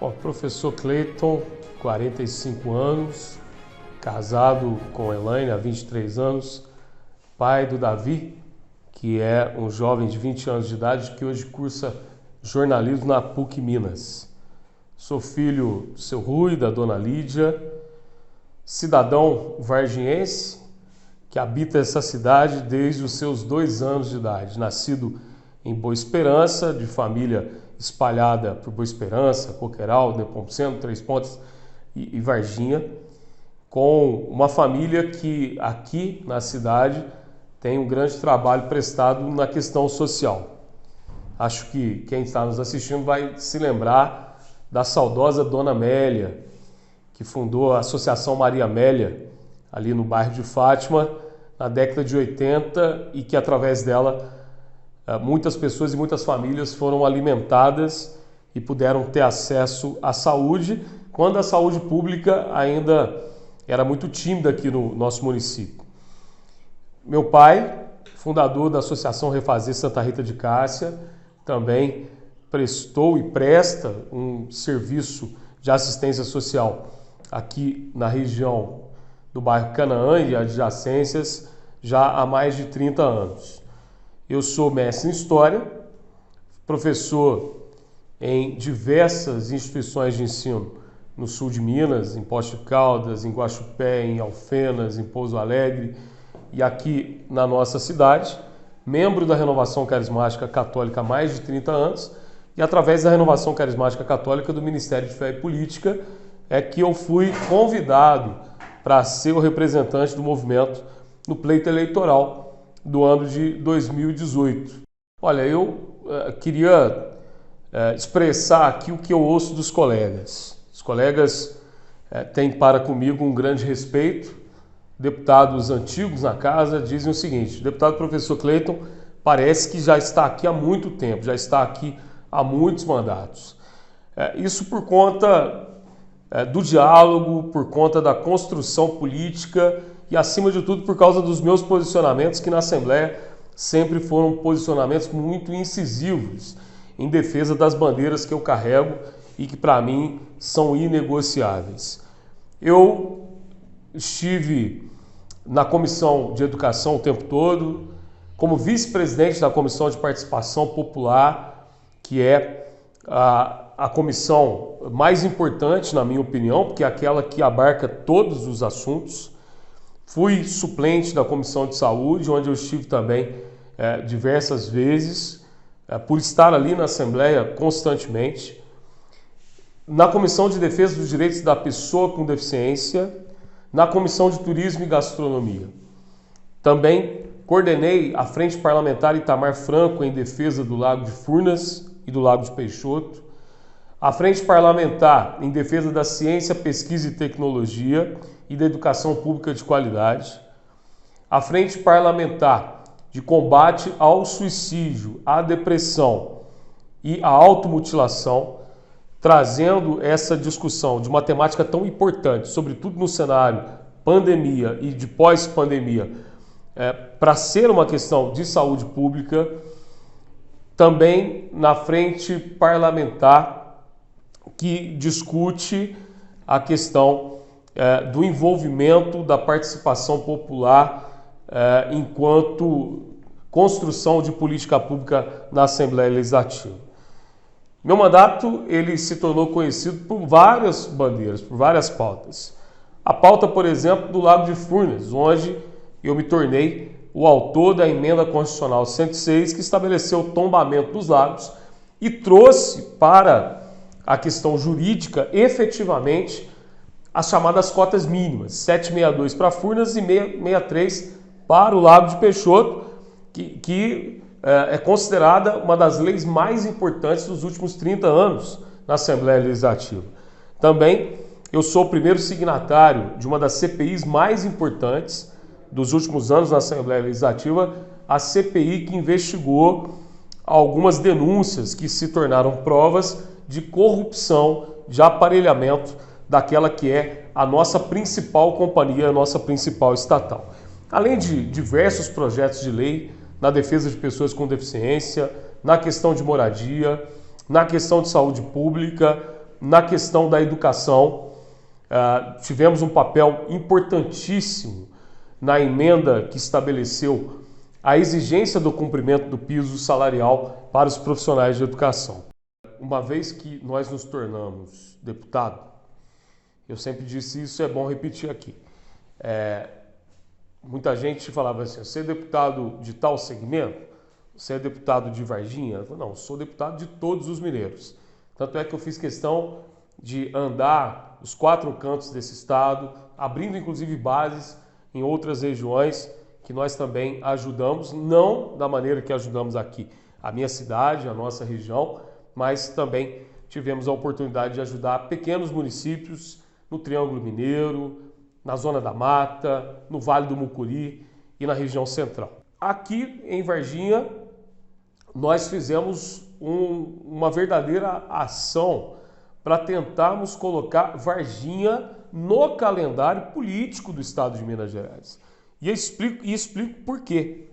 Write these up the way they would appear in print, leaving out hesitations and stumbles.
Bom, professor Cleiton, 45 anos, casado com Elaine há 23 anos, pai do Davi, que é um jovem de 20 anos de idade que hoje cursa jornalismo na PUC Minas. Sou filho do seu Rui, da dona Lídia, cidadão vargiense que habita essa cidade desde os seus 2 anos de idade, nascido em Boa Esperança, de família espalhada por Boa Esperança, Coqueiral, Nepomuceno, Três Pontas e Varginha, com uma família que aqui na cidade tem um grande trabalho prestado na questão social. Acho que quem está nos assistindo vai se lembrar da saudosa Dona Amélia, que fundou a Associação Maria Amélia, ali no bairro de Fátima, na década de 80, e que através dela muitas pessoas e muitas famílias foram alimentadas e puderam ter acesso à saúde, quando a saúde pública ainda era muito tímida aqui no nosso município. Meu pai, fundador da Associação Refazer Santa Rita de Cássia, também prestou e presta um serviço de assistência social aqui na região do bairro Canaã e adjacências já há mais de 30 anos. Eu sou mestre em História, professor em diversas instituições de ensino no sul de Minas, em Poços de Caldas, em Guaxupé, em Alfenas, em Pouso Alegre e aqui na nossa cidade, membro da Renovação Carismática Católica há mais de 30 anos e através da Renovação Carismática Católica do Ministério de Fé e Política é que eu fui convidado para ser o representante do movimento no pleito eleitoral do ano de 2018. Olha, eu queria expressar aqui o que eu ouço dos colegas. Os colegas têm para comigo um grande respeito. Deputados antigos na casa dizem o seguinte: o deputado professor Cleiton parece que já está aqui há muito tempo, já está aqui há muitos mandatos. Isso por conta do diálogo, por conta da construção política e, acima de tudo, por causa dos meus posicionamentos, que na Assembleia sempre foram posicionamentos muito incisivos em defesa das bandeiras que eu carrego e que, para mim, são inegociáveis. Eu estive na Comissão de Educação o tempo todo, como vice-presidente da Comissão de Participação Popular, que é a comissão mais importante, na minha opinião, porque é aquela que abarca todos os assuntos. Fui suplente da Comissão de Saúde, onde eu estive também diversas vezes, por estar ali na Assembleia constantemente. Na Comissão de Defesa dos Direitos da Pessoa com Deficiência, na Comissão de Turismo e Gastronomia. Também coordenei a Frente Parlamentar Itamar Franco em defesa do Lago de Furnas e do Lago de Peixoto, a Frente Parlamentar em defesa da ciência, pesquisa e tecnologia e da educação pública de qualidade, a Frente Parlamentar de combate ao suicídio, à depressão e à automutilação, trazendo essa discussão de uma temática tão importante, sobretudo no cenário pandemia e de pós-pandemia, para ser uma questão de saúde pública. Também na Frente Parlamentar que discute a questão do envolvimento da participação popular enquanto construção de política pública na Assembleia Legislativa. Meu mandato ele se tornou conhecido por várias bandeiras, por várias pautas. A pauta, por exemplo, do Lago de Furnas, onde eu me tornei o autor da Emenda Constitucional 106, que estabeleceu o tombamento dos lagos e trouxe para a questão jurídica, efetivamente, as chamadas cotas mínimas, 762 para Furnas e 663 para o Lago de Peixoto, que é considerada uma das leis mais importantes dos últimos 30 anos na Assembleia Legislativa. Também eu sou o primeiro signatário de uma das CPIs mais importantes dos últimos anos na Assembleia Legislativa, a CPI que investigou algumas denúncias que se tornaram provas de corrupção, de aparelhamento daquela que é a nossa principal companhia, a nossa principal estatal. Além de diversos projetos de lei na defesa de pessoas com deficiência, na questão de moradia, na questão de saúde pública, na questão da educação, tivemos um papel importantíssimo na emenda que estabeleceu a exigência do cumprimento do piso salarial para os profissionais de educação. Uma vez que nós nos tornamos deputado, eu sempre disse isso, é bom repetir aqui. Muita gente falava assim, você é deputado de tal segmento? Você é deputado de Varginha? Eu falei, não, sou deputado de todos os mineiros. Tanto é que eu fiz questão de andar os 4 cantos desse estado, abrindo inclusive bases em outras regiões que nós também ajudamos, não da maneira que ajudamos aqui a minha cidade, a nossa região, mas também tivemos a oportunidade de ajudar pequenos municípios no Triângulo Mineiro, na Zona da Mata, no Vale do Mucuri e na região central. Aqui em Varginha, nós fizemos uma verdadeira ação para tentarmos colocar Varginha no calendário político do estado de Minas Gerais. E explico por quê.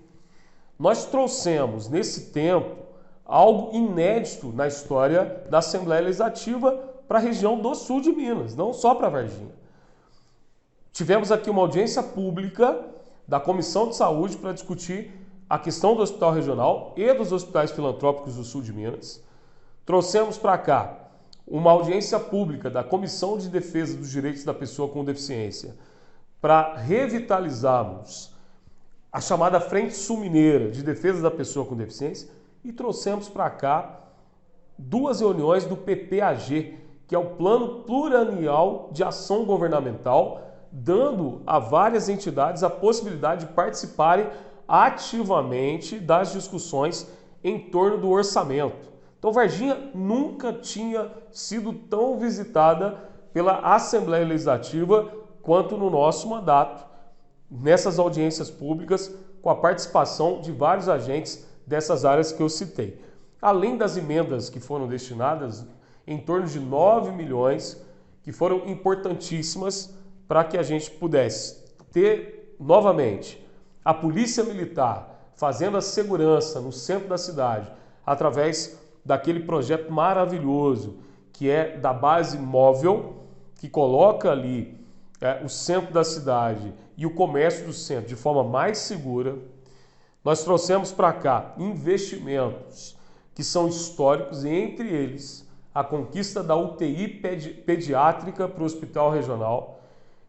Nós trouxemos, nesse tempo, algo inédito na história da Assembleia Legislativa para a região do sul de Minas, não só para Varginha. Tivemos aqui uma audiência pública da Comissão de Saúde para discutir a questão do Hospital Regional e dos hospitais filantrópicos do sul de Minas. Trouxemos para cá uma audiência pública da Comissão de Defesa dos Direitos da Pessoa com Deficiência para revitalizarmos a chamada Frente Sul Mineira de Defesa da Pessoa com Deficiência e trouxemos para cá 2 reuniões do PPAG, que é o Plano Plurianual de Ação Governamental, dando a várias entidades a possibilidade de participarem ativamente das discussões em torno do orçamento. Então, Varginha nunca tinha sido tão visitada pela Assembleia Legislativa quanto no nosso mandato, nessas audiências públicas, com a participação de vários agentes dessas áreas que eu citei. Além das emendas que foram destinadas, em torno de 9 milhões, que foram importantíssimas para que a gente pudesse ter, novamente, a Polícia Militar fazendo a segurança no centro da cidade, através daquele projeto maravilhoso que é da base móvel, que coloca ali o centro da cidade e o comércio do centro de forma mais segura. Nós trouxemos para cá investimentos que são históricos, e entre eles a conquista da UTI pediátrica para o Hospital Regional,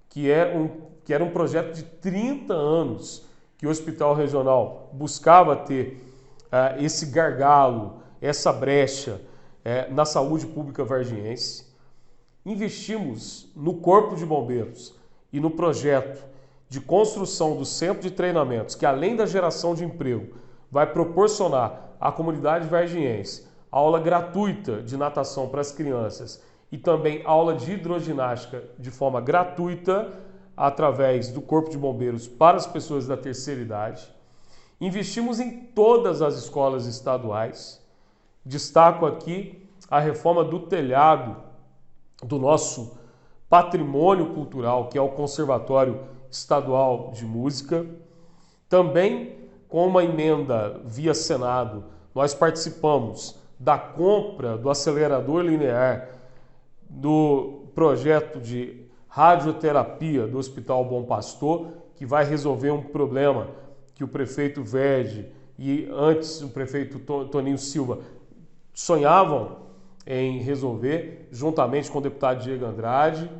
que era um projeto de 30 anos que o Hospital Regional buscava ter esse gargalo, essa brecha na saúde pública varginhense. Investimos no Corpo de Bombeiros e no projeto de construção do centro de treinamentos, que além da geração de emprego, vai proporcionar à comunidade varginhense aula gratuita de natação para as crianças e também aula de hidroginástica de forma gratuita através do Corpo de Bombeiros para as pessoas da terceira idade. Investimos em todas as escolas estaduais. Destaco aqui a reforma do telhado do nosso patrimônio cultural, que é o Conservatório Estadual de Música. Também, com uma emenda via Senado, nós participamos da compra do acelerador linear do projeto de radioterapia do Hospital Bom Pastor, que vai resolver um problema que o prefeito Verde e antes o prefeito Toninho Silva sonhavam em resolver, juntamente com o deputado Diego Andrade.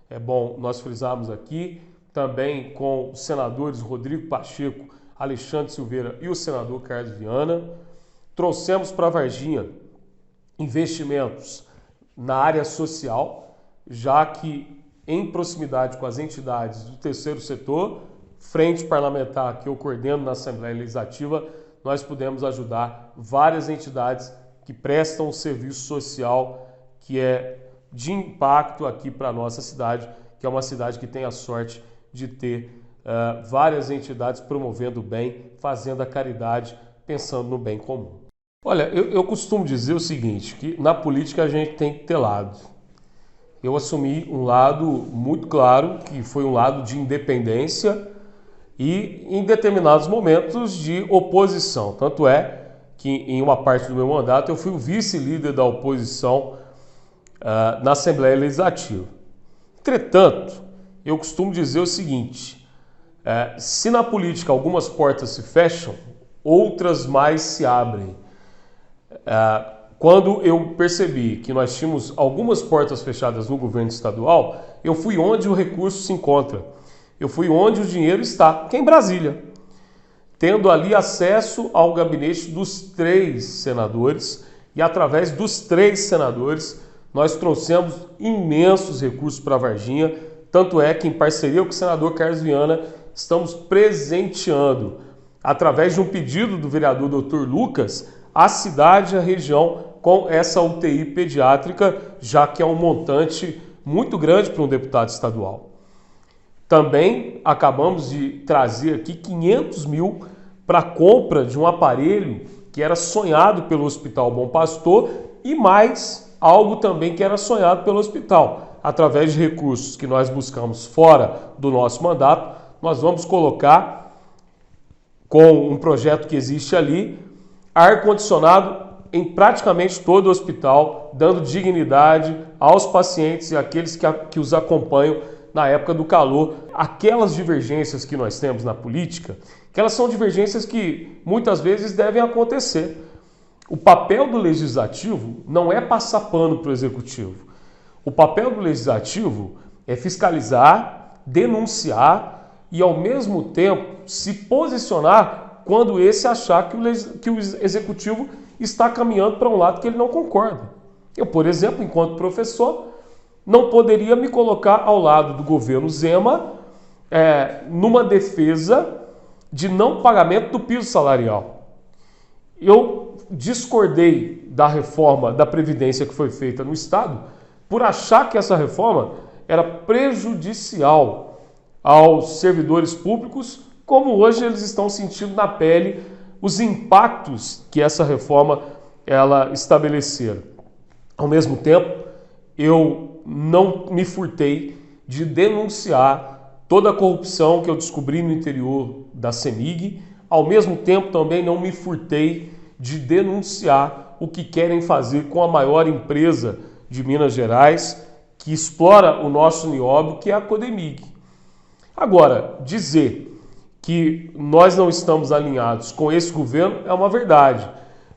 É bom nós frisarmos aqui, também com os senadores Rodrigo Pacheco, Alexandre Silveira e o senador Carlos Viana. Trouxemos para Varginha investimentos na área social, já que em proximidade com as entidades do terceiro setor, frente parlamentar que eu coordeno na Assembleia Legislativa, nós pudemos ajudar várias entidades que prestam um serviço social que é de impacto aqui para a nossa cidade, que é uma cidade que tem a sorte de ter várias entidades promovendo o bem, fazendo a caridade, pensando no bem comum. Olha, eu costumo dizer o seguinte, que na política a gente tem que ter lado. Eu assumi um lado muito claro, que foi um lado de independência e, em determinados momentos, de oposição. Tanto é que, em uma parte do meu mandato, eu fui o vice-líder da oposição na Assembleia Legislativa. Entretanto, eu costumo dizer o seguinte, se na política algumas portas se fecham, outras mais se abrem. Quando eu percebi que nós tínhamos algumas portas fechadas no governo estadual, eu fui onde o recurso se encontra. Eu fui onde o dinheiro está, que é em Brasília. Tendo ali acesso ao gabinete dos 3 senadores e através dos 3 senadores nós trouxemos imensos recursos para Varginha, tanto é que em parceria com o senador Carlos Viana estamos presenteando, através de um pedido do vereador Dr. Lucas, a cidade e a região com essa UTI pediátrica, já que é um montante muito grande para um deputado estadual. Também acabamos de trazer aqui 500 mil para a compra de um aparelho que era sonhado pelo Hospital Bom Pastor e mais algo também que era sonhado pelo hospital. Através de recursos que nós buscamos fora do nosso mandato, nós vamos colocar, com um projeto que existe ali, ar-condicionado em praticamente todo o hospital, dando dignidade aos pacientes e àqueles que os acompanham na época do calor. Aquelas divergências que nós temos na política, que elas são divergências que muitas vezes devem acontecer. O papel do legislativo não é passar pano para o executivo. O papel do legislativo é fiscalizar, denunciar e, ao mesmo tempo, se posicionar quando esse achar que o executivo está caminhando para um lado que ele não concorda. Eu, por exemplo, enquanto professor, não poderia me colocar ao lado do governo Zema numa defesa de não pagamento do piso salarial. Eu discordei da reforma da Previdência que foi feita no Estado por achar que essa reforma era prejudicial aos servidores públicos, como hoje eles estão sentindo na pele os impactos que essa reforma ela estabeleceram. Ao mesmo tempo, eu não me furtei de denunciar toda a corrupção que eu descobri no interior da CEMIG. Ao mesmo tempo, também não me furtei de denunciar o que querem fazer com a maior empresa de Minas Gerais, que explora o nosso nióbio, que é a Codemig. Agora, dizer que nós não estamos alinhados com esse governo é uma verdade,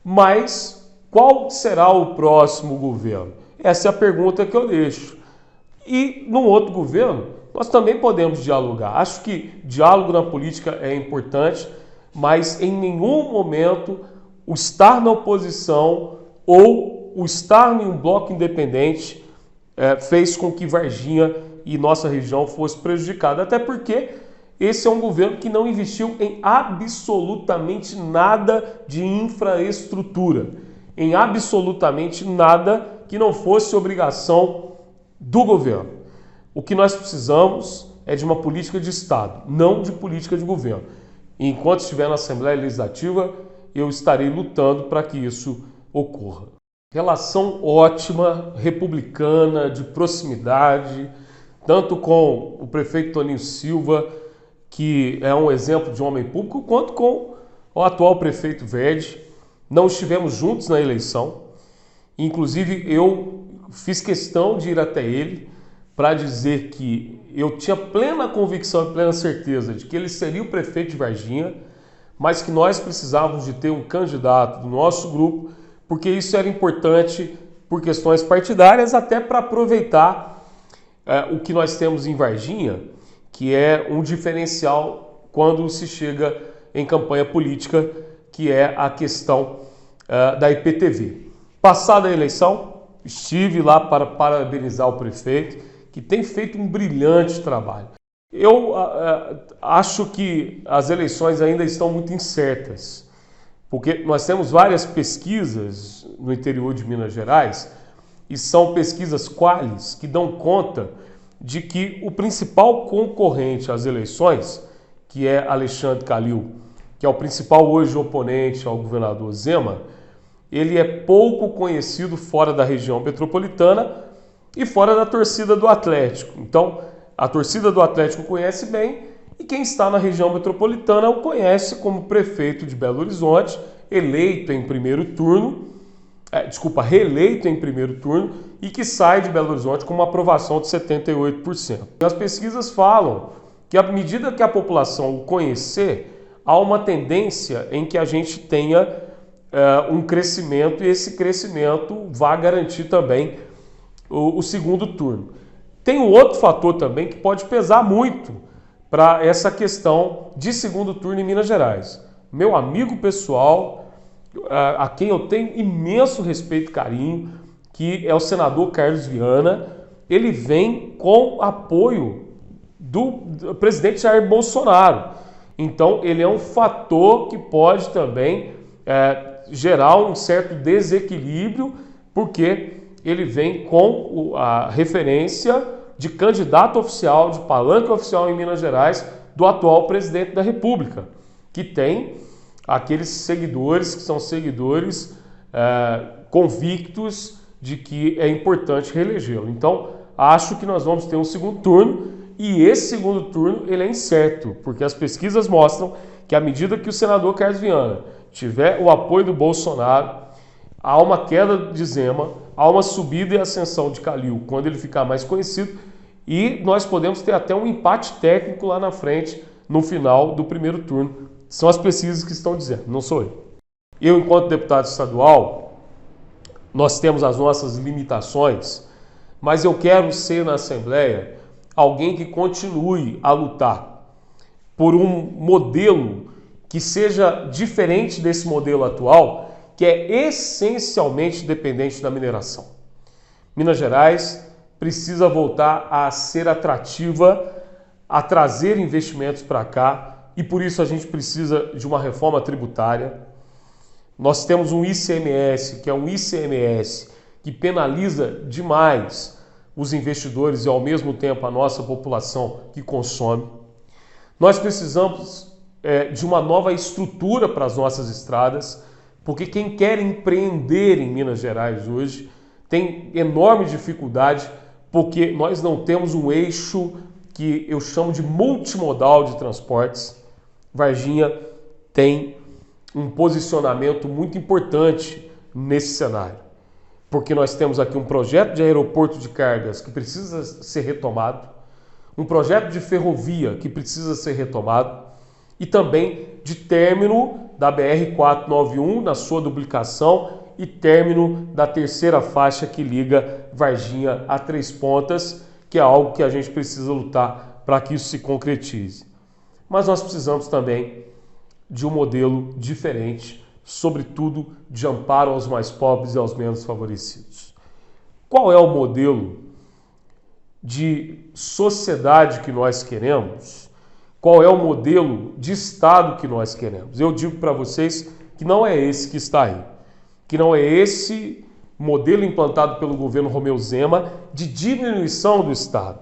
mas qual será o próximo governo? Essa é a pergunta que eu deixo. E num outro governo, nós também podemos dialogar. Acho que diálogo na política é importante, mas em nenhum momento o estar na oposição ou o estar em um bloco independente fez com que Varginha e nossa região fosse prejudicada. Até porque esse é um governo que não investiu em absolutamente nada de infraestrutura, em absolutamente nada que não fosse obrigação do governo. O que nós precisamos é de uma política de Estado, não de política de governo. E enquanto estiver na Assembleia Legislativa, eu estarei lutando para que isso ocorra. Relação ótima, republicana, de proximidade, tanto com o prefeito Toninho Silva, que é um exemplo de homem público, quanto com o atual prefeito Verde. Não estivemos juntos na eleição, inclusive eu fiz questão de ir até ele para dizer que eu tinha plena convicção e plena certeza de que ele seria o prefeito de Varginha, mas que nós precisávamos de ter um candidato do nosso grupo, porque isso era importante por questões partidárias, até para aproveitar o que nós temos em Varginha, que é um diferencial quando se chega em campanha política, que é a questão da IPTV. Passada a eleição, estive lá para parabenizar o prefeito, que tem feito um brilhante trabalho. Eu acho que as eleições ainda estão muito incertas, porque nós temos várias pesquisas no interior de Minas Gerais, e são pesquisas Qualis que dão conta de que o principal concorrente às eleições, que é Alexandre Calil, que é o principal hoje oponente ao governador Zema, ele é pouco conhecido fora da região metropolitana e fora da torcida do Atlético. Então, a torcida do Atlético conhece bem e quem está na região metropolitana o conhece como prefeito de Belo Horizonte, eleito em primeiro turno reeleito em primeiro turno e que sai de Belo Horizonte com uma aprovação de 78%. As pesquisas falam que à medida que a população o conhecer, há uma tendência em que a gente tenha um crescimento e esse crescimento vai garantir também o segundo turno. Tem um outro fator também que pode pesar muito para essa questão de segundo turno em Minas Gerais. Meu amigo pessoal, a quem eu tenho imenso respeito e carinho, que é o senador Carlos Viana, ele vem com apoio do presidente Jair Bolsonaro. Então, ele é um fator que pode também gerar um certo desequilíbrio, porque ele vem com a referência de candidato oficial, de palanque oficial em Minas Gerais, do atual presidente da República, que tem aqueles seguidores que são seguidores convictos de que é importante reelegê-lo. Então, acho que nós vamos ter um segundo turno, e esse segundo turno ele é incerto, porque as pesquisas mostram que à medida que o senador Carlos Viana tiver o apoio do Bolsonaro, há uma queda de Zema, há uma subida e ascensão de Calil quando ele ficar mais conhecido, e nós podemos ter até um empate técnico lá na frente, no final do primeiro turno. São as pesquisas que estão dizendo, não sou eu. Eu, enquanto deputado estadual, nós temos as nossas limitações, mas eu quero ser na Assembleia alguém que continue a lutar por um modelo que seja diferente desse modelo atual, que é essencialmente dependente da mineração. Minas Gerais precisa voltar a ser atrativa, a trazer investimentos para cá, e por isso a gente precisa de uma reforma tributária. Nós temos um ICMS, que é um ICMS que penaliza demais os investidores e ao mesmo tempo a nossa população que consome. Nós precisamos de uma nova estrutura para as nossas estradas, porque quem quer empreender em Minas Gerais hoje tem enorme dificuldade, porque nós não temos um eixo que eu chamo de multimodal de transportes. Varginha tem um posicionamento muito importante nesse cenário, porque nós temos aqui um projeto de aeroporto de cargas que precisa ser retomado, um projeto de ferrovia que precisa ser retomado e também de término da BR-491 na sua duplicação e término da terceira faixa que liga Varginha a Três Pontas, que é algo que a gente precisa lutar para que isso se concretize. Mas nós precisamos também de um modelo diferente, sobretudo de amparo aos mais pobres e aos menos favorecidos. Qual é o modelo de sociedade que nós queremos? Qual é o modelo de Estado que nós queremos? Eu digo para vocês que não é esse que está aí, que não é esse modelo implantado pelo governo Romeu Zema de diminuição do Estado,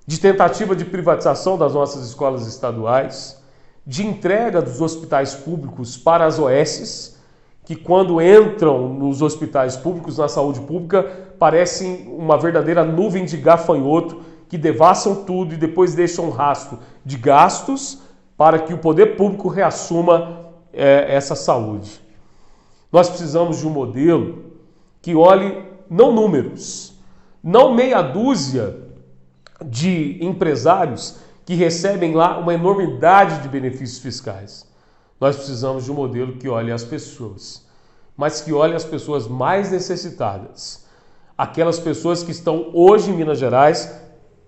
de tentativa de privatização das nossas escolas estaduais, de entrega dos hospitais públicos para as OSs, que quando entram nos hospitais públicos, na saúde pública, parecem uma verdadeira nuvem de gafanhoto que devassam tudo e depois deixam um rastro de gastos para que o poder público reassuma essa saúde. Nós precisamos de um modelo que olhe não números, não meia dúzia de empresários que recebem lá uma enormidade de benefícios fiscais. Nós precisamos de um modelo que olhe as pessoas, mas que olhe as pessoas mais necessitadas. Aquelas pessoas que estão hoje em Minas Gerais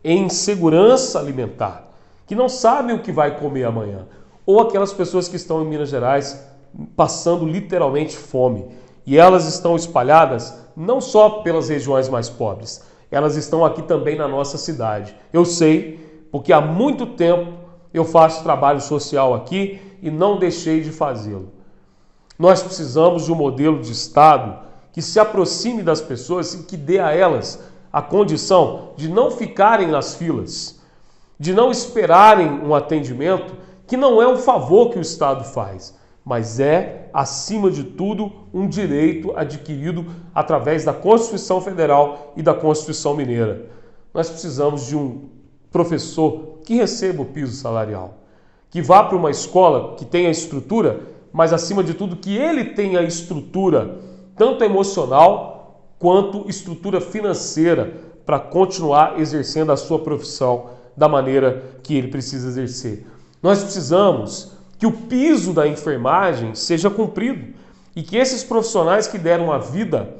em insegurança alimentar, que não sabem o que vai comer amanhã, ou aquelas pessoas que estão em Minas Gerais passando literalmente fome. E elas estão espalhadas não só pelas regiões mais pobres, elas estão aqui também na nossa cidade. Eu sei, porque há muito tempo eu faço trabalho social aqui e não deixei de fazê-lo. Nós precisamos de um modelo de Estado que se aproxime das pessoas e que dê a elas a condição de não ficarem nas filas, de não esperarem um atendimento que não é um favor que o Estado faz, mas é, acima de tudo, um direito adquirido através da Constituição Federal e da Constituição Mineira. Nós precisamos de um professor que receba o piso salarial, que vá para uma escola que tenha estrutura, mas acima de tudo que ele tenha a estrutura tanto emocional quanto estrutura financeira para continuar exercendo a sua profissão da maneira que ele precisa exercer. Nós precisamos que o piso da enfermagem seja cumprido e que esses profissionais que deram a vida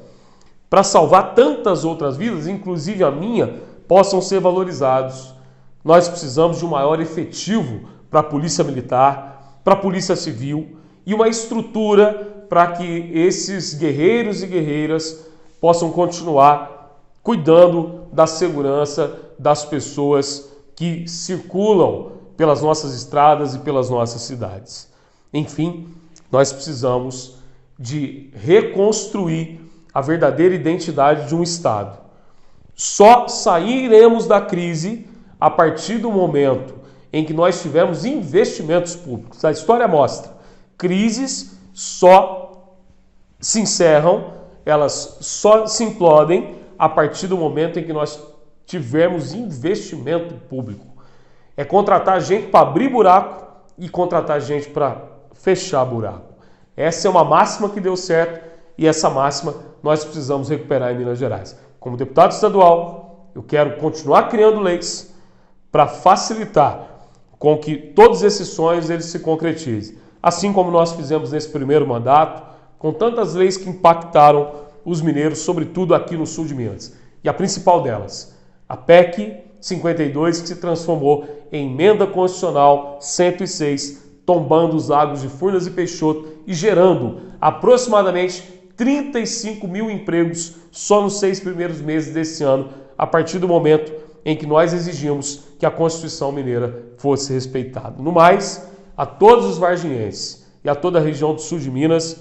para salvar tantas outras vidas, inclusive a minha, possam ser valorizados. Nós precisamos de um maior efetivo para a Polícia Militar, para a Polícia Civil e uma estrutura para que esses guerreiros e guerreiras possam continuar cuidando da segurança das pessoas que circulam pelas nossas estradas e pelas nossas cidades. Enfim, nós precisamos de reconstruir a verdadeira identidade de um Estado. Só sairemos da crise a partir do momento em que nós tivermos investimentos públicos. A história mostra, crises só se encerram, elas só se implodem a partir do momento em que nós tivermos investimento público. É contratar gente para abrir buraco e contratar gente para fechar buraco. Essa é uma máxima que deu certo e essa máxima nós precisamos recuperar em Minas Gerais. Como deputado estadual, eu quero continuar criando leis para facilitar com que todos esses sonhos eles se concretizem. Assim como nós fizemos nesse primeiro mandato, com tantas leis que impactaram os mineiros, sobretudo aqui no sul de Minas. E a principal delas, a PEC 52, que se transformou em Emenda Constitucional 106, tombando os lagos de Furnas e Peixoto e gerando aproximadamente 35 mil empregos só nos 6 primeiros meses desse ano, a partir do momento em que nós exigimos que a Constituição Mineira fosse respeitada. No mais, a todos os varginhenses e a toda a região do sul de Minas,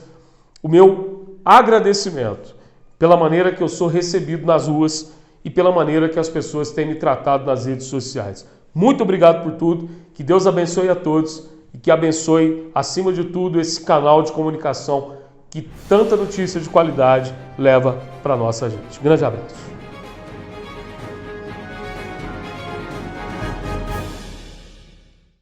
o meu agradecimento pela maneira que eu sou recebido nas ruas e pela maneira que as pessoas têm me tratado nas redes sociais. Muito obrigado por tudo, que Deus abençoe a todos e que abençoe, acima de tudo, esse canal de comunicação que tanta notícia de qualidade leva para a nossa gente. Grande abraço.